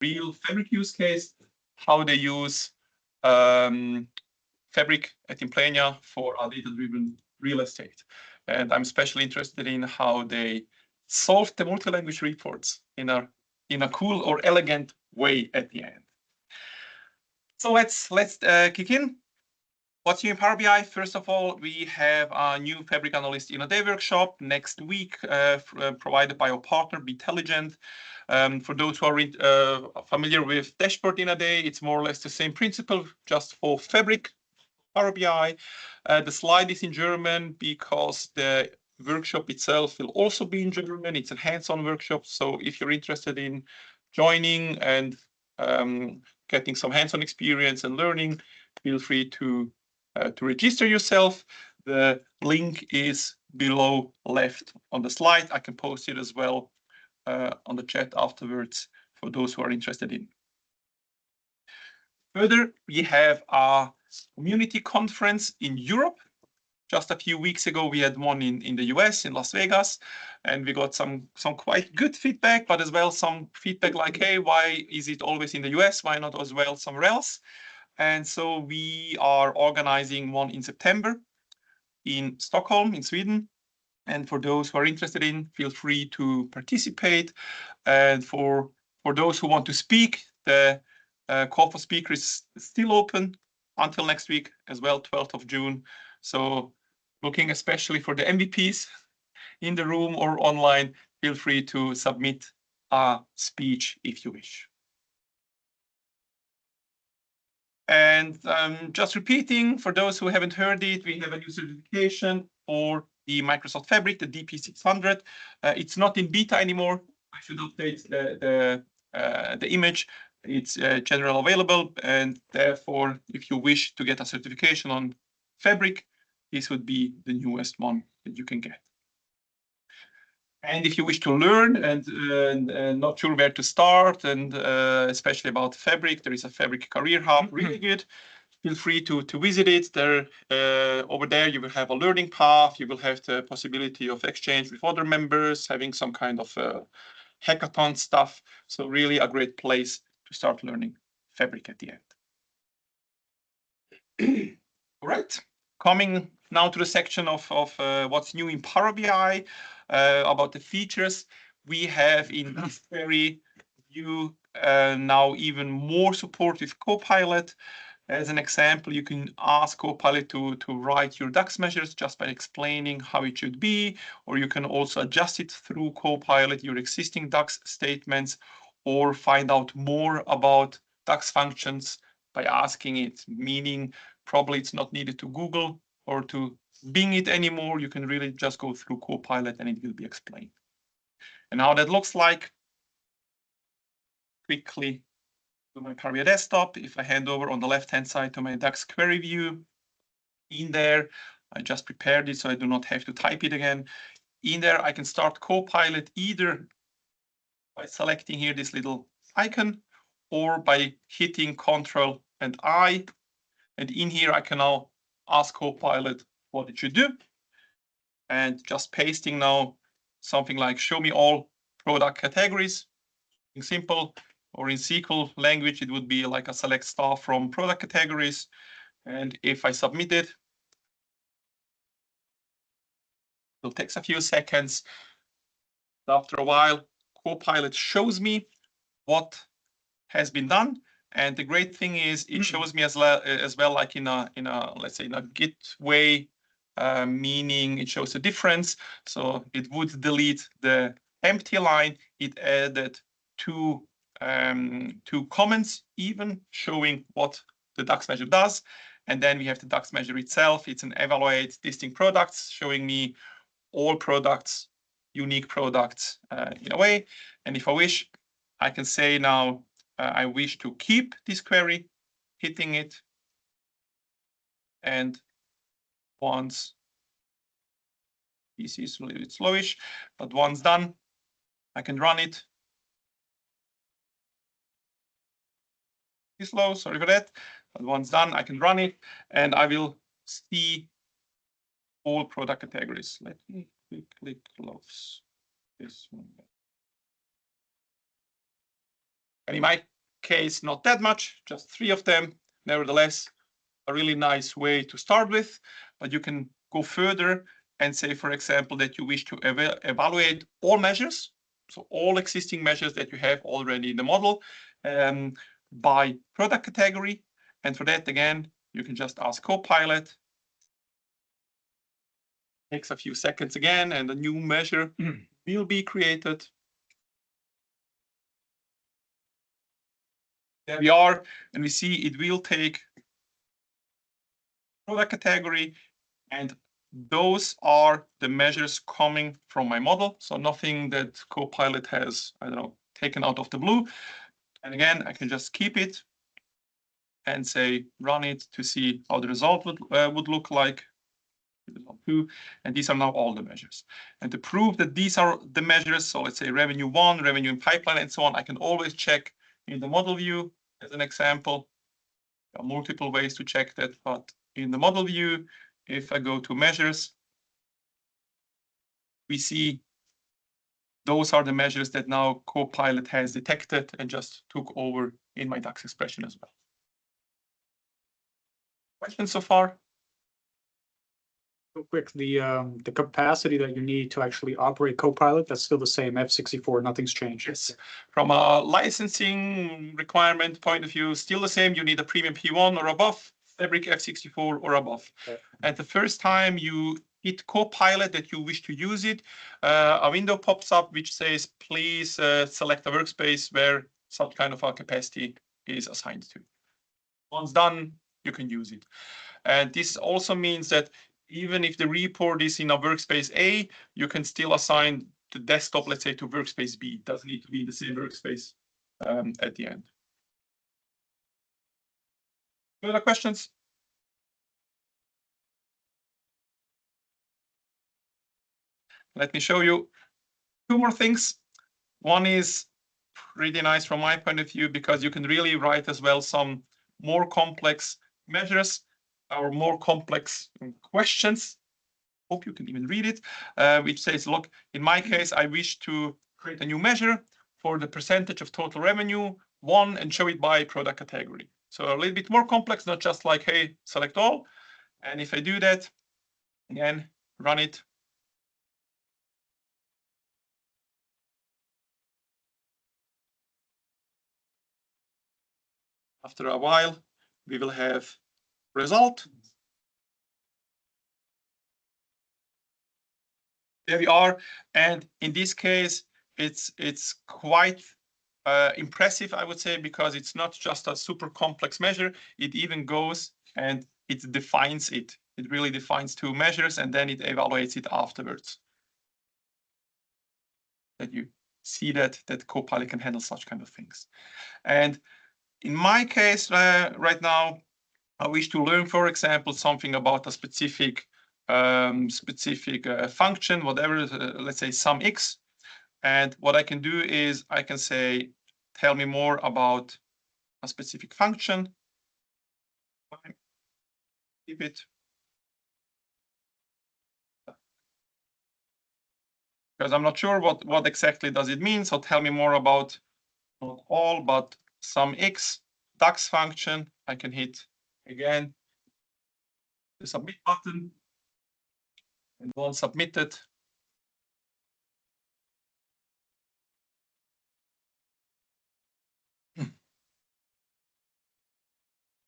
real Fabric use case, how they use Fabric at Implenia for our data-driven real estate. And I'm especially interested in how they solve the multi-language reports in a cool or elegant way at the end. So let's kick in. What's new in Power BI? First of all, we have a new Fabric Analyst in a day workshop next week, provided by our partner, Intelligent. For those who are familiar with Dashboard in a day, it's more or less the same principle, just for Fabric Power BI. The slide is in German because the workshop itself will also be in German. It's a hands-on workshop, so if you're interested in joining and getting some hands-on experience and learning, feel free to register yourself. The link is below left on the slide. I can post it as well on the chat afterwards for those who are interested in. Further, we have a community conference in Europe. Just a few weeks ago, we had one in the US, in Las Vegas, and we got some quite good feedback, but as well some feedback like, hey, why is it always in the US? Why not as well somewhere else? And so we are organizing one in September in Stockholm, in Sweden. And for those who are interested in, feel free to participate. And for those who want to speak, the call for speakers is still open until next week as well, 12th of June. So looking especially for the MVPs in the room or online, feel free to submit a speech if you wish. And just repeating, for those who haven't heard it, we have a new certification for the Microsoft Fabric, the DP600. It's not in beta anymore. I should update the image. It's general available, and therefore, if you wish to get a certification on Fabric, this would be the newest one that you can get. And if you wish to learn and not sure where to start, and especially about Fabric, there is a Fabric Career Hub, really good. Feel free to visit it. There, over there, you will have a learning path. You will have the possibility of exchange with other members, having some kind of hackathon stuff. So really a great place to start learning Fabric at the end. All right, coming now to the section of what's new in Power BI, about the features. We have in this query view now even more support with Copilot. As an example, you can ask Copilot to write your DAX measures just by explaining how it should be, or you can also adjust it through Copilot, your existing DAX statements, or find out more about DAX functions by asking it, meaning probably it's not needed to Google or to Bing it anymore. You can really just go through Copilot and it will be explained. And how that looks like, quickly to my Power BI desktop. If I hand over on the left-hand side to my DAX query view, in there, I just prepared it so I do not have to type it again. In there, I can start Copilot either by selecting here this little icon or by hitting Control and I. And in here, I can now ask Copilot what it should do. And just pasting now something like show me all product categories. Simple. Or in SQL language, it would be like a select star from product categories. And if I submit it, it'll take a few seconds. After a while, Copilot shows me what has been done. And the great thing is it shows me as well like in a let's say in a Git way, meaning it shows a difference. So it would delete the empty line. It added two comments even showing what the DAX measure does. And then we have the DAX measure itself. It's an evaluate distinct products, showing me all products, unique products in a way. And if I wish, I can say now, I wish to keep this query, hitting it. And once, this is a little bit slowish, but once done, I can run it. It's slow, sorry for that. But once done, I can run it and I will see all product categories. Let me quickly close this one. And in my case, not that much, just 3 of them. Nevertheless, a really nice way to start with, but you can go further and say, for example, that you wish to evaluate all measures, so all existing measures that you have already in the model by product category. And for that, again, you can just ask Copilot. Takes a few seconds again, and a new measure will be created. There we are, and we see it will take product category, and those are the measures coming from my model. So nothing that Copilot has, I don't know, taken out of the blue. And again, I can just keep it and say, run it to see how the result would look like. And these are now all the measures. And to prove that these are the measures, so let's say revenue 1, revenue in pipeline, and so on, I can always check in the model view as an example. There are multiple ways to check that, but in the model view, if I go to measures, we see those are the measures that now Copilot has detected and just took over in my DAX expression as well. Questions so far? Real quick, the capacity that you need to actually operate Copilot, that's still the same, F64, nothing's changed. Yes. From a licensing requirement point of view, still the same. You need a premium P1 or above, Fabric F64 or above. Okay. And the first time you hit Copilot that you wish to use it, a window pops up which says, please select a workspace where such kind of a capacity is assigned to. Once done, you can use it. And this also means that even if the report is in a workspace A, you can still assign the desktop, let's say, to workspace B. It doesn't need to be in the same workspace at the end. Further questions? Let me show you 2 more things. One is pretty nice from my point of view because you can really write as well some more complex measures or more complex questions. Hope you can even read it, which says, look, in my case, I wish to create a new measure for the percentage of total revenue 1 and show it by product category. So a little bit more complex, not just like, hey, select all. And if I do that, again, run it. After a while, we will have result. There we are. And in this case, it's quite impressive, I would say, because it's not just a super complex measure. It even goes and it defines it. It really defines 2 measures and then it evaluates it afterwards. That you see that Copilot can handle such kind of things. And in my case, right now, I wish to learn, for example, something about a specific function, whatever, let's say sum x. And what I can do is I can say, tell me more about a specific function. Keep it. Because I'm not sure what exactly does it mean. So tell me more about, not all, but sum x, DAX function. I can hit again the submit button. And once submitted,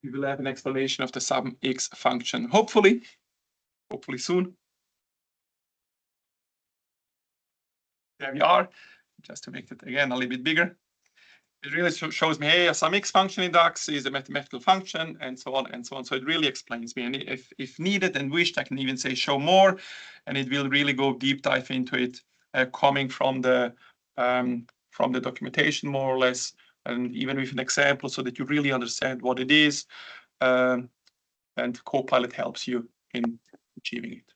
we will have an explanation of the sum x function, hopefully soon. There we are, just to make it again a little bit bigger. It really shows me, hey, a sum x function in DAX is a mathematical function, and so on and so on. So it really explains me. And if needed and wished, I can even say show more, and it will really go deep dive into it, coming from the documentation more or less, and even with an example so that you really understand what it is. And Copilot helps you in achieving it.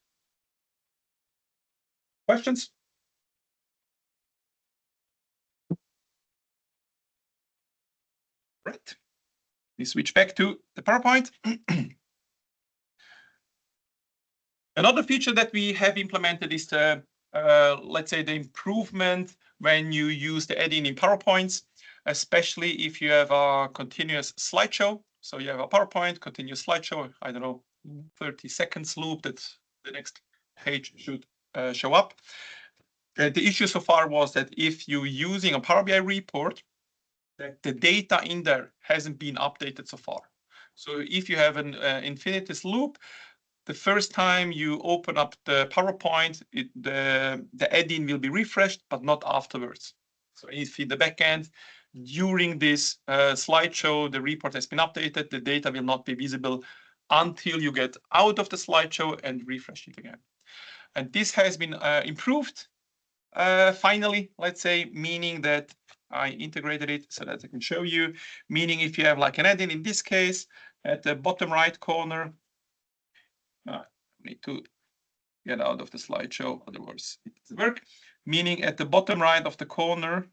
Questions? Right. We switch back to the PowerPoint. Another feature that we have implemented is the, let's say, the improvement when you use the add-in in PowerPoints, especially if you have a continuous slideshow. So you have a PowerPoint, continuous slideshow, I don't know, 30 seconds loop that the next page should show up. The issue so far was that if you're using a Power BI report, that the data in there hasn't been updated so far. So if you have an infinities loop, the first time you open up the PowerPoint, the add-in will be refreshed, but not afterwards. So if in the backend, during this slideshow, the report has been updated, the data will not be visible until you get out of the slideshow and refresh it again. And this has been improved finally, let's say, meaning that I integrated it so that I can show you, meaning if you have like an add-in in this case, at the bottom right corner, I need to get out of the slideshow, otherwise it doesn't work. Meaning at the bottom right of the corner,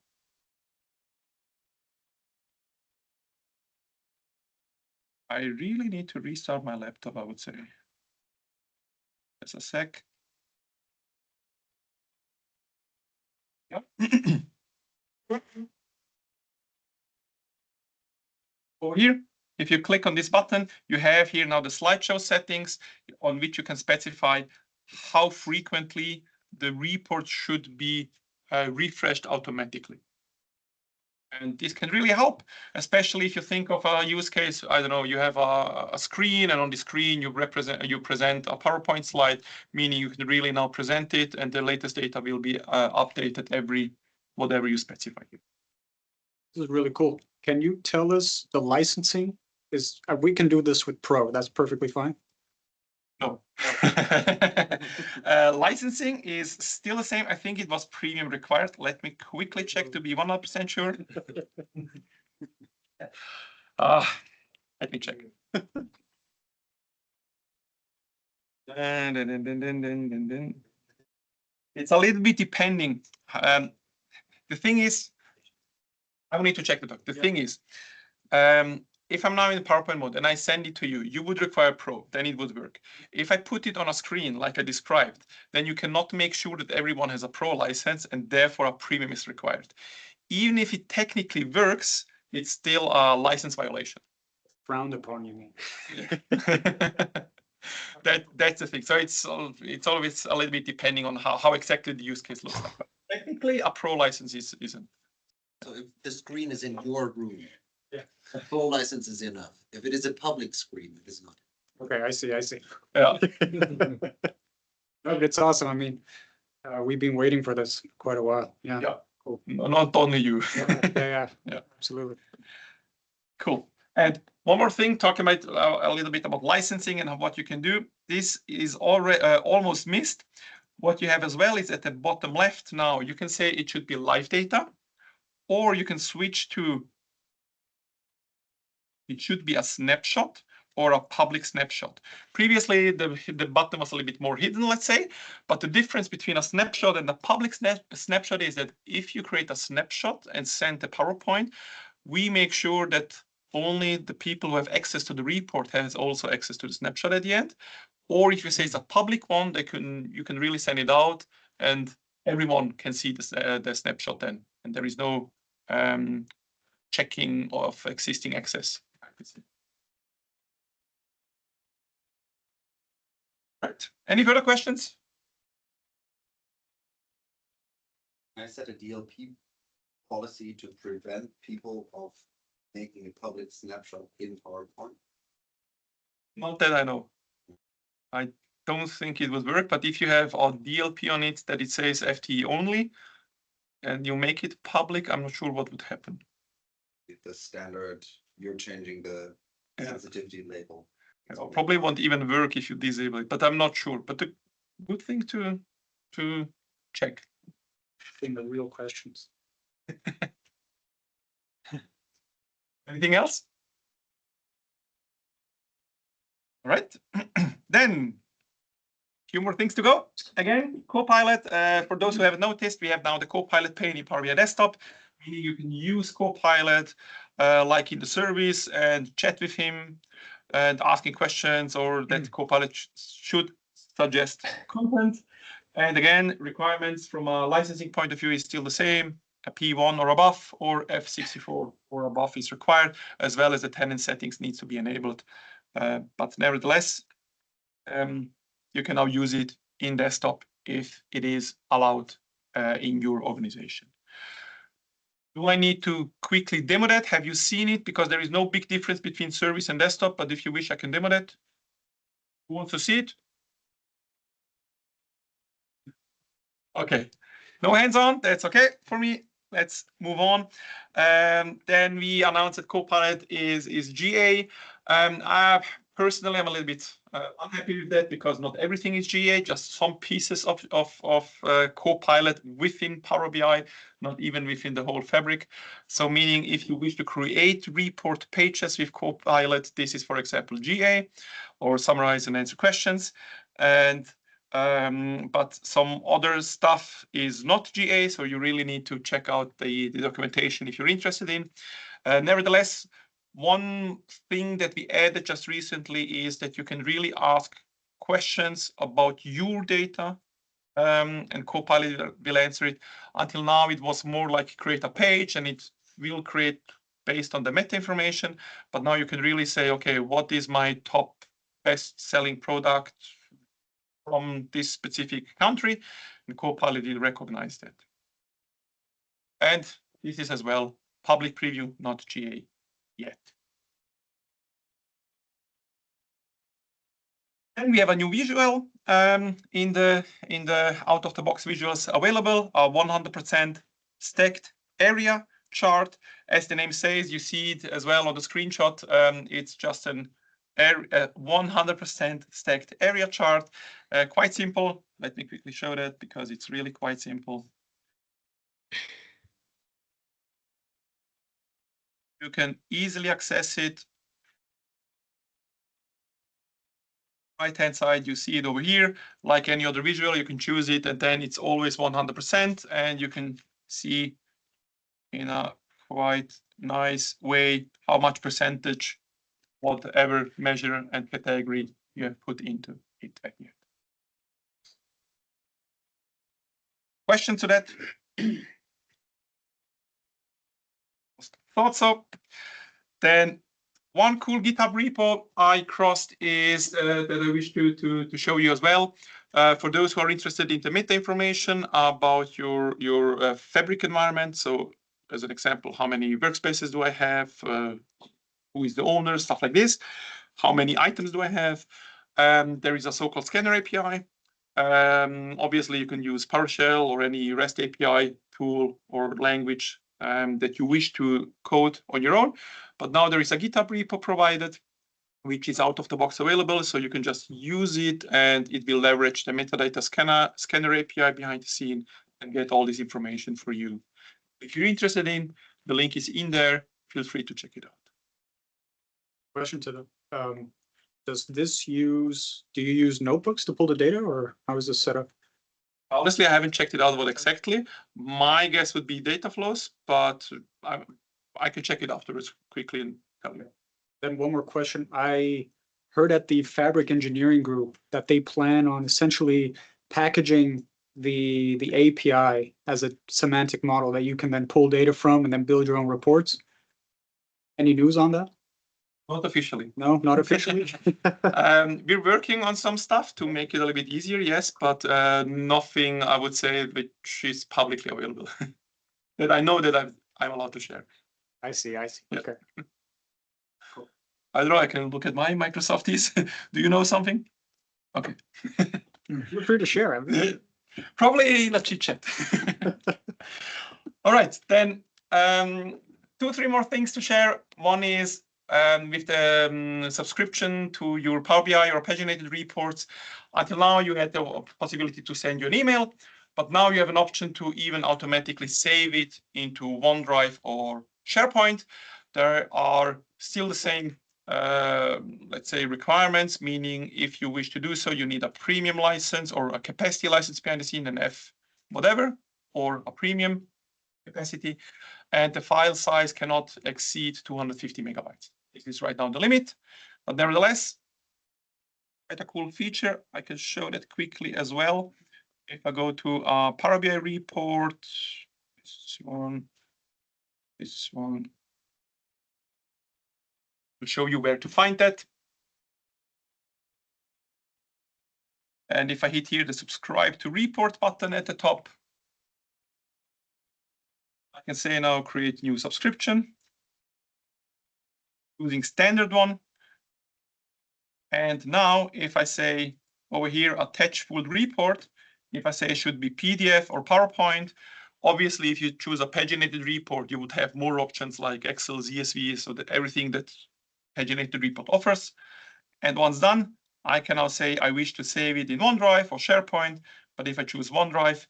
I really need to restart my laptop, I would say. Just a sec. Yeah. Over here, if you click on this button, you have here now the slideshow settings on which you can specify how frequently the report should be refreshed automatically. And this can really help, especially if you think of a use case. I don't know, you have a screen, and on the screen you present a PowerPoint slide, meaning you can really now present it, and the latest data will be updated every whatever you specify here. This is really cool. Can you tell us the licensing is, we can do this with Pro, that's perfectly fine. No. Licensing is still the same. I think it was premium required. Let me quickly check to be 100% sure. Let me check. It's a little bit depending. The thing is, I will need to check the doc. The thing is, if I'm now in the PowerPoint mode and I send it to you, you would require Pro, then it would work. If I put it on a screen like I described, then you cannot make sure that everyone has a Pro license, and therefore a premium is required. Even if it technically works, it's still a license violation. Frowned upon, you mean? That's the thing. So it's always a little bit depending on how exactly the use case looks like. But technically, a Pro license isn't. So if the screen is in your room, yeah, a Pro license is enough. If it is a public screen, it is not. Okay, I see. Yeah. No, it's awesome. I mean, we've been waiting for this quite a while. Yeah. Yeah. Cool. Not only you. Yeah. Yeah. Absolutely. Cool. And one more thing, talking about a little bit about licensing and what you can do. This is already almost missed. What you have as well is at the bottom left now, you can say it should be live data, or you can switch to, it should be a snapshot or a public snapshot. Previously, the button was a little bit more hidden, let's say, but the difference between a snapshot and a public snapshot is that if you create a snapshot and send a PowerPoint, we make sure that only the people who have access to the report has also access to the snapshot at the end. Or if you say it's a public one, you can really send it out and everyone can see the snapshot then, and there is no checking of existing access. Right. Any further questions? I set a DLP policy to prevent people of making a public snapshot in PowerPoint. Not that I know. I don't think it would work, but if you have a DLP on it that it says FTE only, and you make it public, I'm not sure what would happen. The standard, you're changing the sensitivity label. It probably won't even work if you disable it, but I'm not sure. But the good thing to check. In the real questions. Anything else? All right. Then a few more things to go. Again, Copilot. For those who haven't noticed, we have now the Copilot pane in Power BI Desktop, meaning you can use Copilot like in the service and chat with him and asking questions, or that Copilot should suggest content. And again, requirements from a licensing point of view is still the same. A P1 or above, or F64 or above is required, as well as the tenant settings needs to be enabled. But nevertheless, you can now use it in desktop if it is allowed in your organization. Do I need to quickly demo that? Have you seen it? Because there is no big difference between service and desktop, but if you wish, I can demo that. Who wants to see it? Okay, no hands on, that's okay for me. Let's move on. Then we announced that Copilot is GA. Personally, I'm a little bit unhappy with that because not everything is GA, just some pieces of Copilot within Power BI, not even within the whole Fabric. So meaning if you wish to create report pages with Copilot, this is, for example, GA, or summarize and answer questions. And but some other stuff is not GA, so you really need to check out the documentation if you're interested in. Nevertheless, one thing that we added just recently is that you can really ask questions about your data, and Copilot will answer it. Until now, it was more like create a page and it will create based on the meta information. But now you can really say, okay, what is my top best selling product from this specific country? And Copilot will recognize that. And this is as well public preview, not GA yet. And we have a new visual in the out of the box visuals available, a 100% stacked area chart. As the name says, you see it as well on the screenshot. It's just an 100% stacked area chart. Quite simple. Let me quickly show that because it's really quite simple. You can easily access it. Right-hand side, you see it over here. Like any other visual, you can choose it, and then it's always 100%, and you can see in a quite nice way how much percentage, whatever measure and category you have put into it at the end. Question to that? Thought so. Then one cool GitHub repo I crossed is that I wish to show you as well. For those who are interested in the meta information about your Fabric environment. So as an example, how many workspaces do I have? Who is the owner? Stuff like this. How many items do I have? There is a so-called scanner API. Obviously, you can use PowerShell or any REST API tool or language that you wish to code on your own. But now there is a GitHub repo provided, which is out of the box available. So you can just use it and it will leverage the metadata scanner API behind the scene and get all this information for you. If you're interested in, the link is in there. Feel free to check it out. Question to the, do you use notebooks to pull the data, or how is this set up? Honestly, I haven't checked it out what exactly. My guess would be data flows, but I can check it afterwards quickly and tell you. Then one more question. I heard at the Fabric Engineering Group that they plan on essentially packaging the API as a semantic model that you can then pull data from and then build your own reports. Any news on that? Not officially. No, not officially. We're working on some stuff to make it a little bit easier, yes, but nothing I would say which is publicly available that I know that I'm allowed to share. I see. Yeah. Okay. Cool. I don't know. I can look at my Microsofties. Do you know something? Okay. Feel free to share. Probably in a chit chat. All right, then 2-3 more things to share. One is with the subscription to your Power BI or paginated reports. Until now, you had the possibility to send you an email, but now you have an option to even automatically save it into OneDrive or SharePoint. There are still the same, let's say, requirements, meaning if you wish to do so, you need a premium license or a capacity license behind the scene, an F whatever, or a premium capacity, and the file size cannot exceed 250 megabytes. This is right now the limit, but nevertheless, quite a cool feature. I can show that quickly as well. If I go to a Power BI report, this one will show you where to find that. And if I hit here the subscribe to report button at the top, I can say now create new subscription using standard one. And now if I say over here, attach full report, if I say it should be PDF or PowerPoint, obviously if you choose a paginated report, you would have more options like Excel, CSV, so that everything that paginated report offers. And once done, I can now say I wish to save it in OneDrive or SharePoint, but if I choose OneDrive,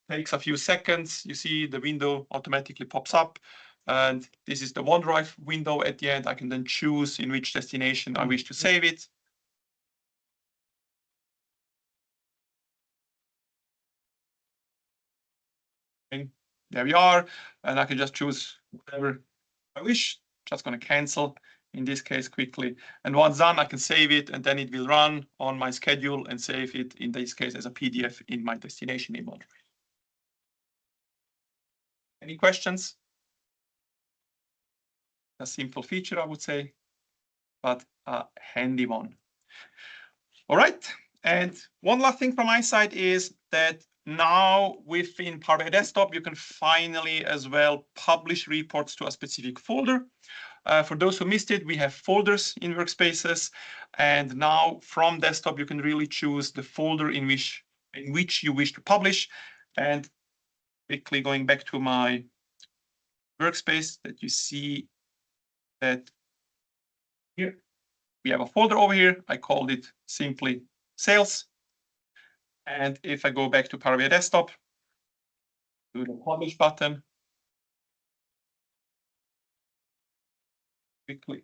it takes a few seconds. You see the window automatically pops up. And this is the OneDrive window at the end. I can then choose in which destination I wish to save it. And there we are. And I can just choose whatever I wish. Just going to cancel in this case quickly. And once done, I can save it and then it will run on my schedule and save it in this case as a PDF in my destination in OneDrive. Any questions? A simple feature, I would say, but a handy one. All right. And one last thing from my side is that now within Power BI Desktop, you can finally as well publish reports to a specific folder. For those who missed it, we have folders in workspaces. And now from desktop, you can really choose the folder in which you wish to publish. And quickly going back to my workspace, that you see that here we have a folder over here. I called it simply sales. And if I go back to Power BI Desktop, do the publish button quickly.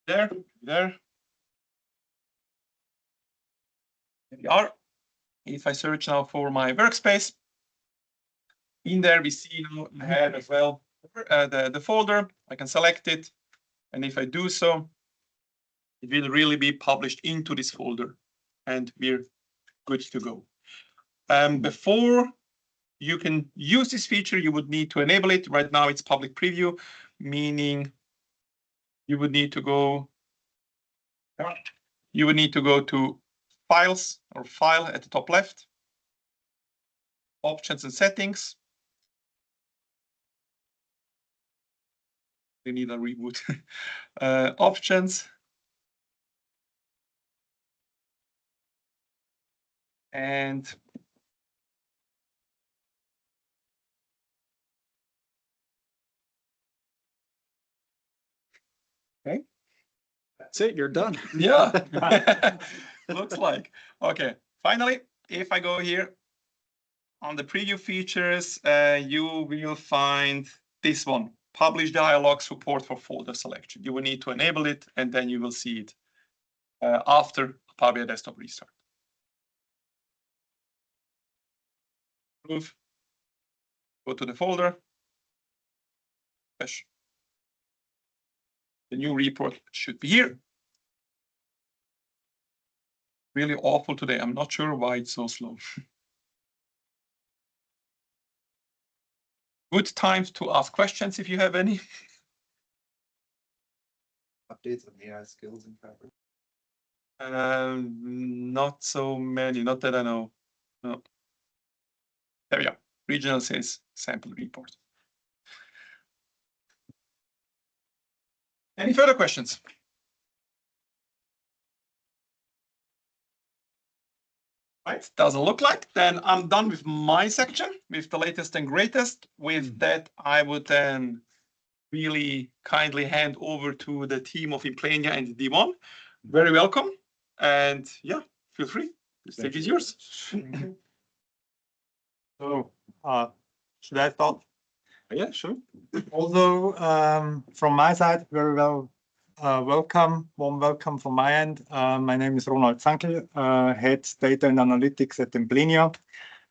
There we are. If I search now for my workspace, in there we see now I have as well the folder. I can select it, and if I do so, it will really be published into this folder, and we're good to go. Before you can use this feature, you would need to enable it. Right now it's public preview, meaning you would need to go to files or file at the top left, options and settings. We need a reboot. Options. And okay. That's it, you're done. Yeah, looks like. Okay, finally, if I go here on the preview features, you will find this one, publish dialog support for folder selection. You will need to enable it, and then you will see it after Power BI Desktop restart. Move, go to the folder, push. The new report should be here. Really awful today. I'm not sure why it's so slow. Good times to ask questions if you have any. Updates on AI skills in Fabric. Not so many, not that I know. No. There we are. Regional sales sample report. Any further questions? Right, doesn't look like. Then I'm done with my section with the latest and greatest. With that, I would then really kindly hand over to the team of Implenia and D1. Very welcome. And yeah, feel free. The stage is yours. So, should I start? Yeah, sure. Also, from my side, very well, warm welcome from my end. My name is Ronald Zankel, head data and analytics at Implenia.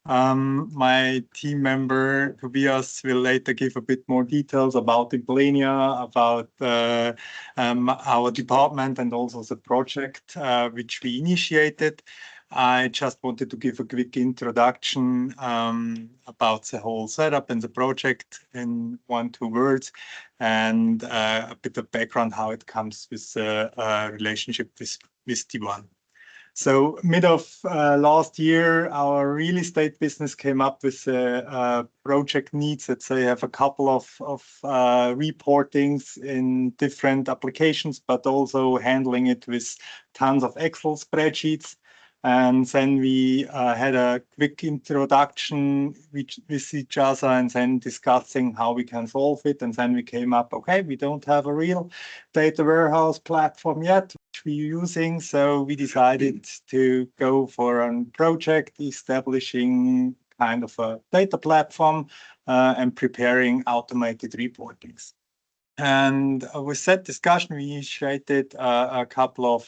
My team member Tobias will later give a bit more details about Implenia, about our department and also the project which we initiated. I just wanted to give a quick introduction about the whole setup and the project in 1-2 words, and a bit of background how it comes with the relationship with D1. So mid of last year, our real estate business came up with project needs that they have a couple of reportings in different applications, but also handling it with tons of Excel spreadsheets. And then we had a quick introduction with each other and then discussing how we can solve it. And then we came up, okay, we don't have a real data warehouse platform yet, which we're using. So we decided to go for a project establishing kind of a data platform and preparing automated reportings. And with that discussion, we initiated a couple of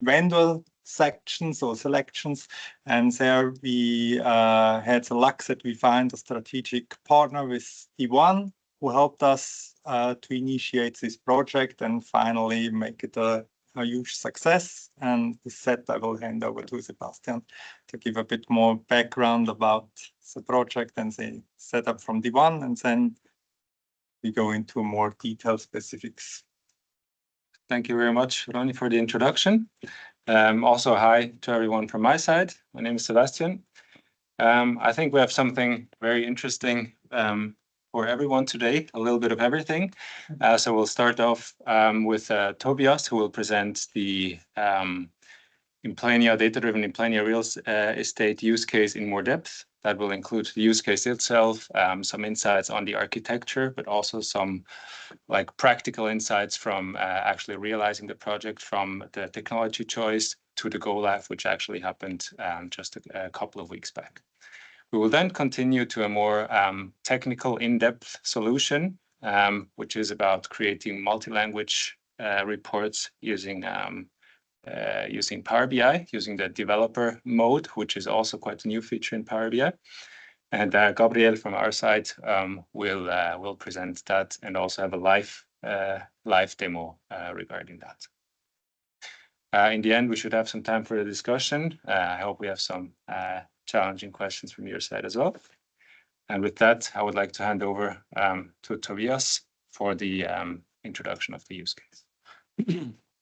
vendor sections or selections, and there we had the luck that we find a strategic partner with D1 who helped us to initiate this project and finally make it a huge success. And with that, I will hand over to Sebastian to give a bit more background about the project and the setup from D1, and then we go into more detailed specifics. Thank you very much, Ronny, for the introduction. Also, hi to everyone from my side. My name is Sebastian. I think we have something very interesting for everyone today, a little bit of everything. So we'll start off with Tobias, who will present the Implenia, data-driven Implenia real estate use case in more depth. That will include the use case itself, some insights on the architecture, but also some like practical insights from actually realizing the project, from the technology choice to the go live, which actually happened just a couple of weeks back. We will then continue to a more technical, in-depth solution, which is about creating multi-language reports using Power BI, using the developer mode, which is also quite a new feature in Power BI. And Gabriel from our side will present that and also have a live demo regarding that. In the end, we should have some time for the discussion. I hope we have some challenging questions from your side as well. And with that, I would like to hand over to Tobias for the introduction of the use case.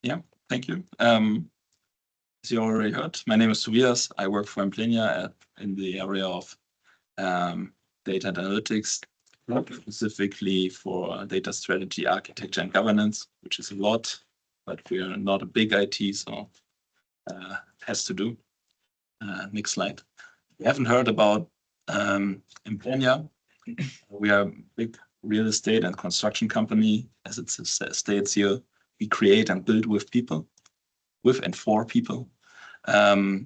Yeah, thank you. As you already heard, my name is Tobias. I work for Implenia in the area of data analytics, specifically for data strategy, architecture, and governance, which is a lot, but we are not a big IT, so it has to do. Next slide. We haven't heard about Implenia. We are a big real estate and construction company, as it states here. We create and build with people, with and for people. We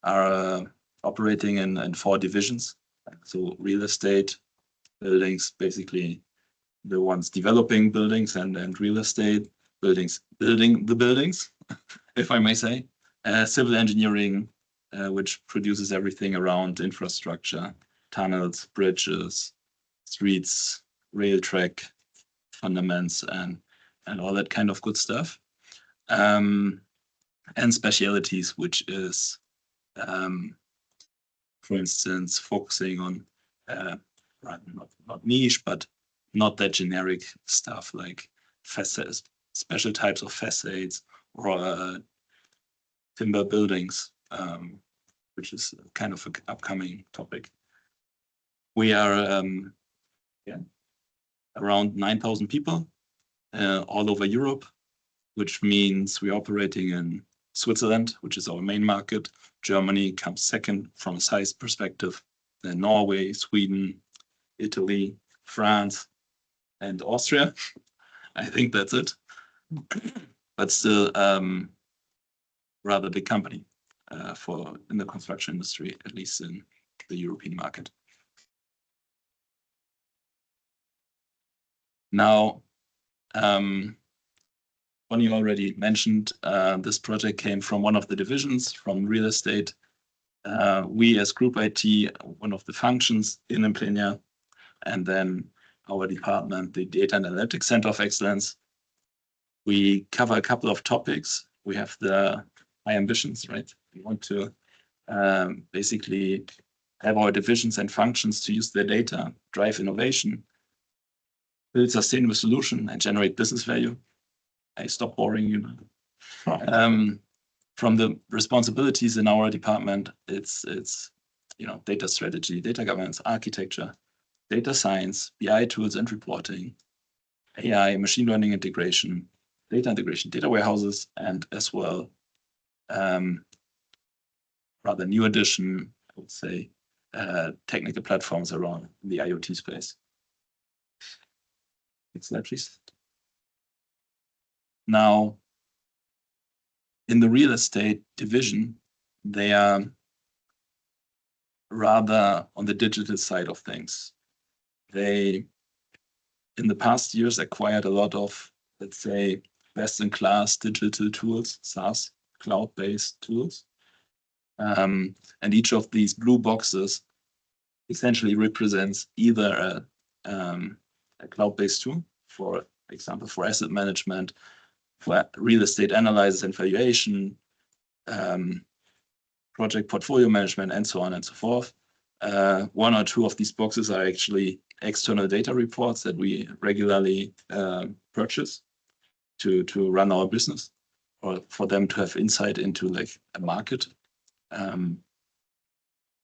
are operating in 4 divisions. So real estate, buildings, basically the ones developing buildings, and real estate, buildings, building the buildings, if I may say. Civil engineering, which produces everything around infrastructure, tunnels, bridges, streets, rail track, fundaments, and all that kind of good stuff. And specialities, which is, for instance, focusing on not niche, but not that generic stuff like facades, special types of facades, or timber buildings, which is kind of an upcoming topic. We are around 9,000 people all over Europe, which means we're operating in Switzerland, which is our main market. Germany comes second from a size perspective. Then Norway, Sweden, Italy, France, and Austria. I think that's it. But still, rather big company in the construction industry, at least in the European market. Now, Ronnie already mentioned, this project came from one of the divisions from real estate. We as Group IT, one of the functions in Implenia, and then our department, the Data and Analytics Center of Excellence. We cover a couple of topics. We have the high ambitions, right? We want to basically have our divisions and functions to use their data, drive innovation, build sustainable solution, and generate business value. I stop boring you now. From the responsibilities in our department, it's data strategy, data governance, architecture, data science, BI tools and reporting, AI, machine learning integration, data warehouses, and as well, rather new addition, I would say, technical platforms around the IoT space. Next slide, please. Now, in the real estate division, they are rather on the digital side of things. They, in the past years, acquired a lot of, let's say, best-in-class digital tools, SaaS, cloud-based tools. And each of these blue boxes essentially represents either a cloud-based tool, for example, for asset management, for real estate analysis and valuation, project portfolio management, and so on and so forth. One or two of these boxes are actually external data reports that we regularly purchase to run our business, or for them to have insight into like a market. And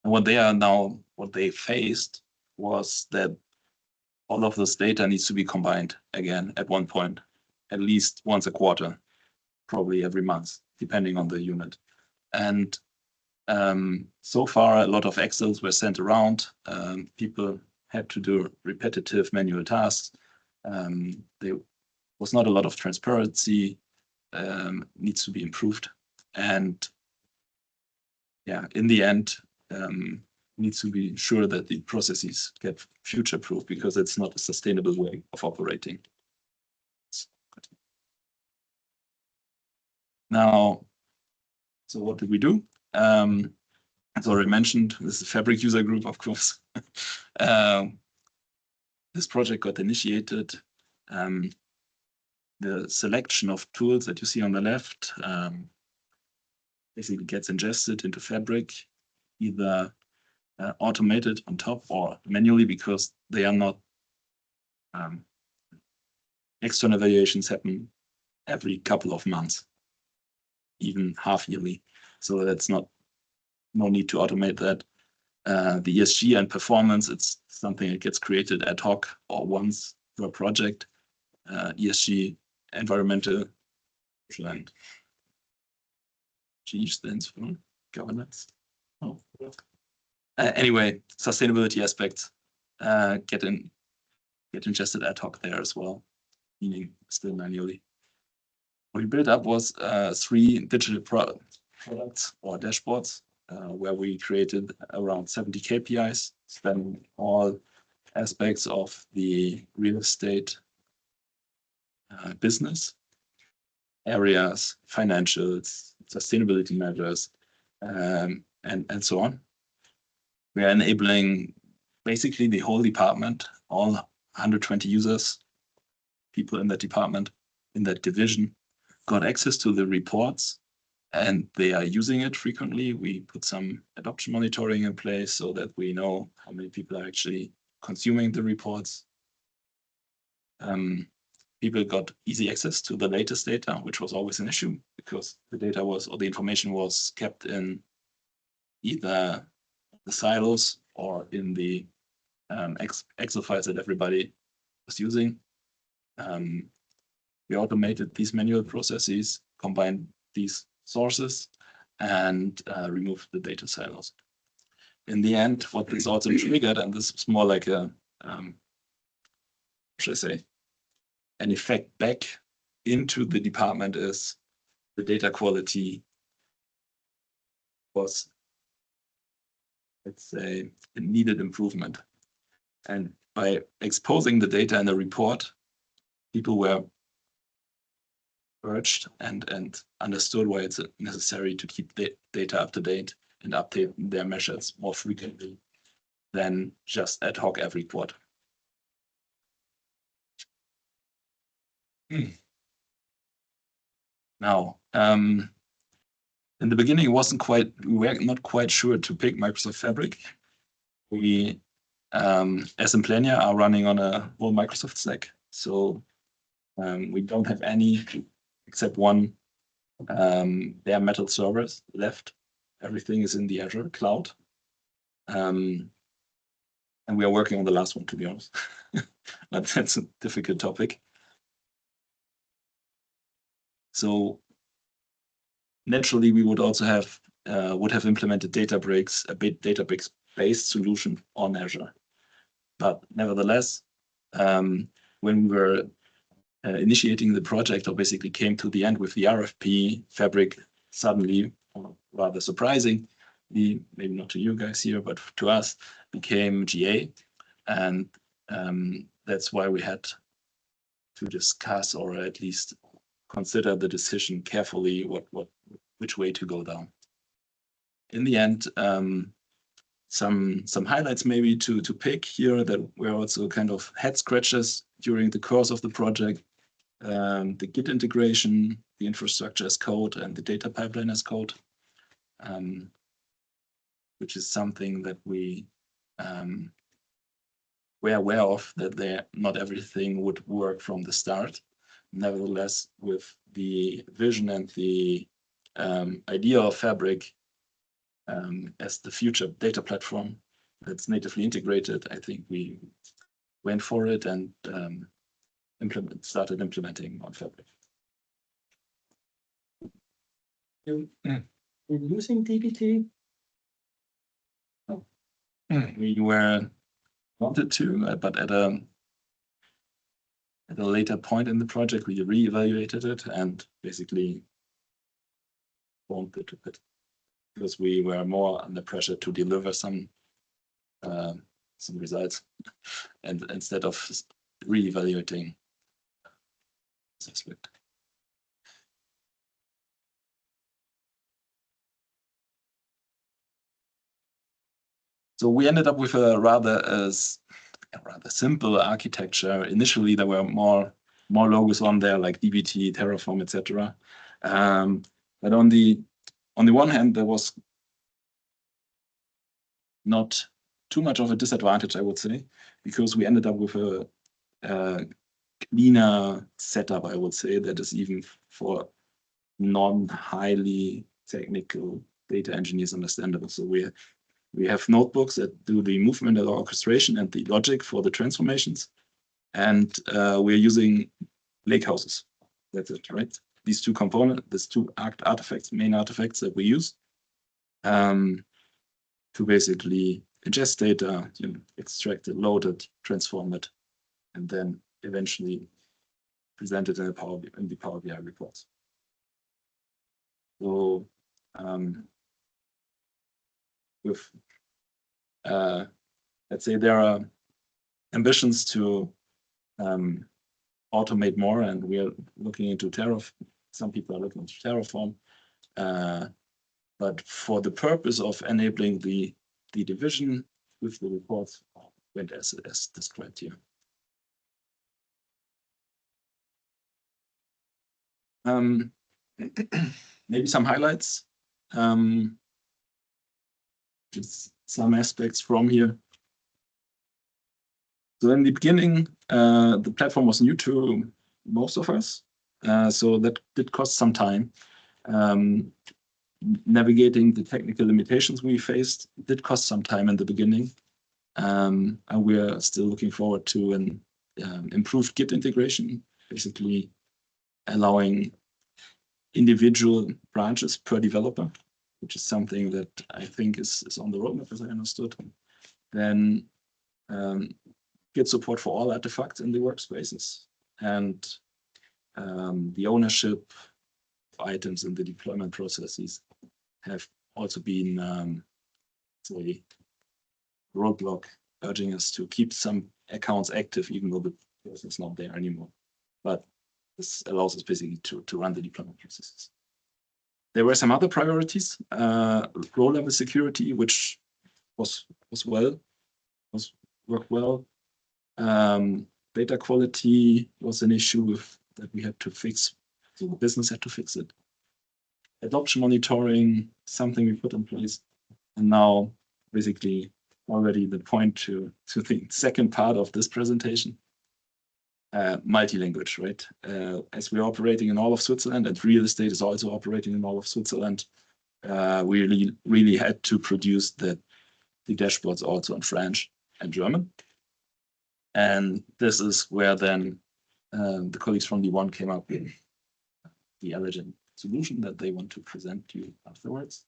what they faced was that all of this data needs to be combined again at one point, at least once a quarter, probably every month, depending on the unit. And so far, a lot of Excels were sent around. People had to do repetitive manual tasks. There was not a lot of transparency, needs to be improved. And yeah, in the end, needs to be sure that the processes get future-proof, because it's not a sustainable way of operating. Now, so what did we do? As already mentioned, this is a Fabric user group, of course. This project got initiated. The selection of tools that you see on the left basically gets ingested into Fabric, either automated on top or manually, because they are not external evaluations happen every couple of months, even half yearly. So that's no need to automate that. The ESG and performance, it's something that gets created ad hoc or once per project. ESG, environmental, and G stands for governance. Oh. Anyway, sustainability aspects get ingested ad hoc there as well, meaning still manually. What we built up was 3 digital products or dashboards, where we created around 70 KPIs, spanning all aspects of the real estate business areas, financials, sustainability measures, and so on. We are enabling basically the whole department, all 120 users, people in that department, in that division, got access to the reports, and they are using it frequently. We put some adoption monitoring in place so that we know how many people are actually consuming the reports. People got easy access to the latest data, which was always an issue, because the data was, or the information was kept in either the silos or in the Excel files that everybody was using. We automated these manual processes, combined these sources, and removed the data silos. In the end, what this also triggered, and this was more like a, should I say, an effect back into the department, is the data quality was, let's say, it needed improvement. And by exposing the data in the report, people were urged and understood why it's necessary to keep the data up to date and update their measures more frequently than just ad hoc every quarter. Now, in the beginning, we were not quite sure to pick Microsoft Fabric. We, as Implenia, are running on a whole Microsoft stack. So we don't have any, except one, bare metal servers left. Everything is in the Azure cloud. And we are working on the last one, to be honest. But that's a difficult topic. So naturally, we would also have implemented Databricks, a bit Databricks-based solution on Azure. But nevertheless, when we were initiating the project, or basically came to the end with the RFP, Fabric suddenly, or rather surprisingly, maybe not to you guys here, but to us, became GA. And that's why we had to discuss, or at least consider the decision carefully, which way to go down. In the end, some highlights maybe to pick here that were also kind of head scratches during the course of the project. The Git integration, the infrastructure as code, and the data pipeline as code, which is something that we were aware of, that not everything would work from the start. Nevertheless, with the vision and the idea of Fabric as the future data platform that's natively integrated, I think we went for it and started implementing on Fabric. You're using dbt? We wanted to, but at a later point in the project, we reevaluated it and basically won't it because we were more under pressure to deliver some results, and instead of reevaluating this aspect. So we ended up with a rather simple architecture. Initially, there were more logos on there, like dbt, Terraform, etc. But on the one hand, there was not too much of a disadvantage, I would say, because we ended up with a cleaner setup, I would say, that is even for non-highly technical data engineers understandable. So we have notebooks that do the movement and the orchestration and the logic for the transformations. And we're using lakehouses. That's it, right? These two components, these two main artifacts that we use to basically ingest data, extract it, load it, transform it, and then eventually present it in the Power BI reports. So with let's say there are ambitions to automate more, and we are looking into Terraform. Some people are looking into Terraform, but for the purpose of enabling the division with the reports, went as described here. Maybe some highlights. Just some aspects from here. So in the beginning, the platform was new to most of us, so that did cost some time. Navigating the technical limitations we faced did cost some time in the beginning, and we're still looking forward to an improved Git integration, basically allowing individual branches per developer, which is something that I think is on the roadmap, as I understood. Then Git support for all artifacts in the workspaces, and the ownership of items in the deployment processes have also been say roadblock, urging us to keep some accounts active even though the person is not there anymore. But this allows us basically to run the deployment processes. There were some other priorities, row-level security, which worked well. Data quality was an issue that we had to fix. So the business had to fix it. Adoption monitoring, something we put in place. And now basically already the point to the second part of this presentation. Multi-language, right? As we're operating in all of Switzerland, and real estate is also operating in all of Switzerland, we really had to produce the dashboards also in French and German. And this is where then the colleagues from D1 came up with the elegant solution that they want to present to you afterwards.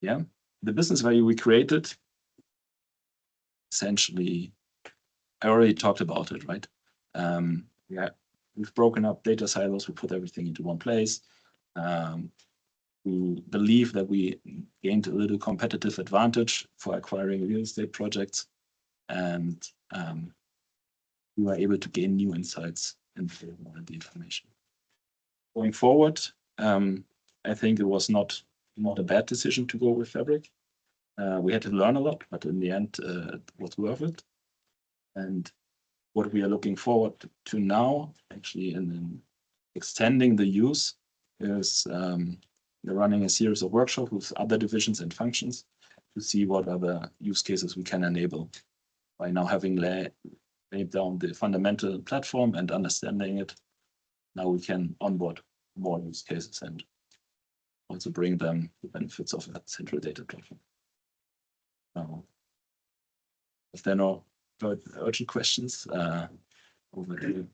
Yeah, the business value we created, essentially, I already talked about it, right? Yeah, we've broken up data silos, we put everything into one place. We believe that we gained a little competitive advantage for acquiring real estate projects, and we were able to gain new insights and the information. Going forward, I think it was not a bad decision to go with Fabric. We had to learn a lot, but in the end, it was worth it. And what we are looking forward to now, actually, in extending the use, is we're running a series of workshops with other divisions and functions to see what other use cases we can enable by now having laid down the fundamental platform and understanding it. Now we can onboard more use cases and also bring them the benefits of that central data platform. If there are no urgent questions, over to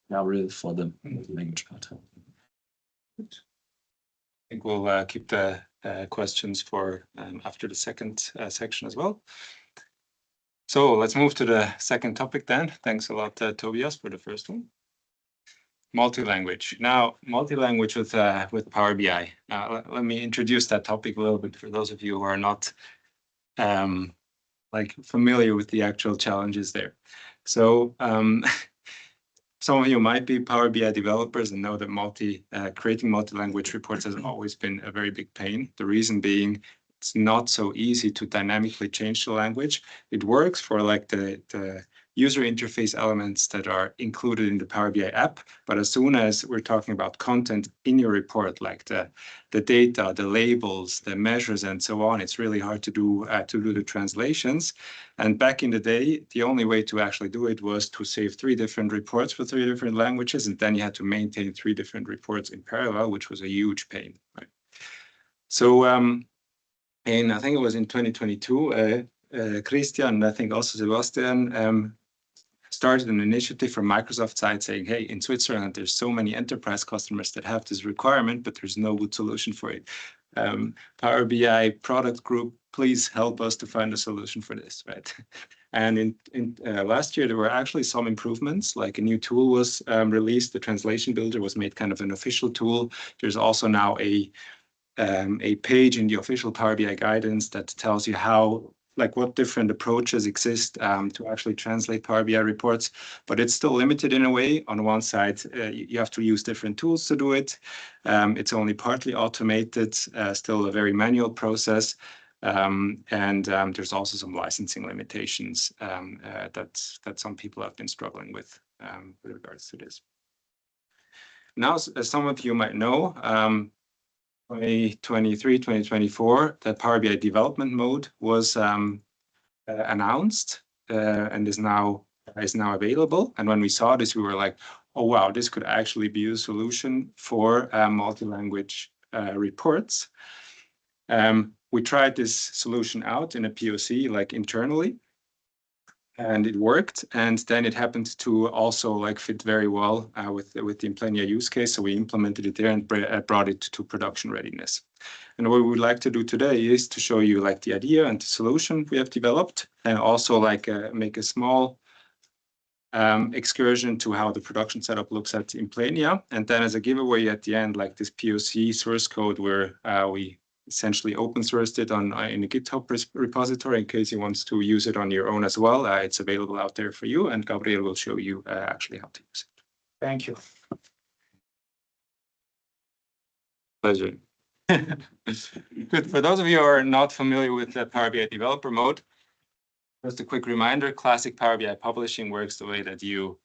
Gabriel for the language part. I think we'll keep the questions for after the second section as well. So let's move to the second topic then. Thanks a lot, Tobias, for the first one. Multi-language. Now, multi-language with Power BI. Let me introduce that topic a little bit for those of you who are not familiar with the actual challenges there. So some of you might be Power BI developers and know that creating multi-language reports has always been a very big pain. The reason being, it's not so easy to dynamically change the language. It works for like the user interface elements that are included in the Power BI app. But as soon as we're talking about content in your report, like the data, the labels, the measures, and so on, it's really hard to do the translations. And back in the day, the only way to actually do it was to save 3 different reports for 3 different languages. And then you had to maintain 3 different reports in parallel, which was a huge pain, right? So, and I think it was in 2022, Christian, and I think also Sebastian, started an initiative from Microsoft side saying, hey, in Switzerland, there's so many enterprise customers that have this requirement, but there's no good solution for it. Power BI product group, please help us to find a solution for this, right? And in last year, there were actually some improvements, like a new tool was released. The translation builder was made kind of an official tool. There's also now a page in the official Power BI guidance that tells you how, like what different approaches exist to actually translate Power BI reports, but it's still limited in a way. On one side, you have to use different tools to do it. It's only partly automated, still a very manual process. And there's also some licensing limitations that some people have been struggling with regards to this. Now, as some of you might know, 2023, 2024, the Power BI development mode was announced and is now available. And when we saw this, we were like, oh, wow, this could actually be a solution for multi-language reports. We tried this solution out in a POC, like internally, and it worked. And then it happened to also like fit very well with the Implenia use case. So we implemented it there and brought it to production readiness. And what we would like to do today is to show you like the idea and the solution we have developed, and also like make a small excursion to how the production setup looks at Implenia. And then as a giveaway at the end, like this POC source code where we essentially open sourced it on in a GitHub repository in case you want to use it on your own as well. It's available out there for you, and Gabriel will show you actually how to use it. Thank you. Pleasure. Good. For those of you who are not familiar with the Power BI developer mode, just a quick reminder, classic Power BI publishing works the way that you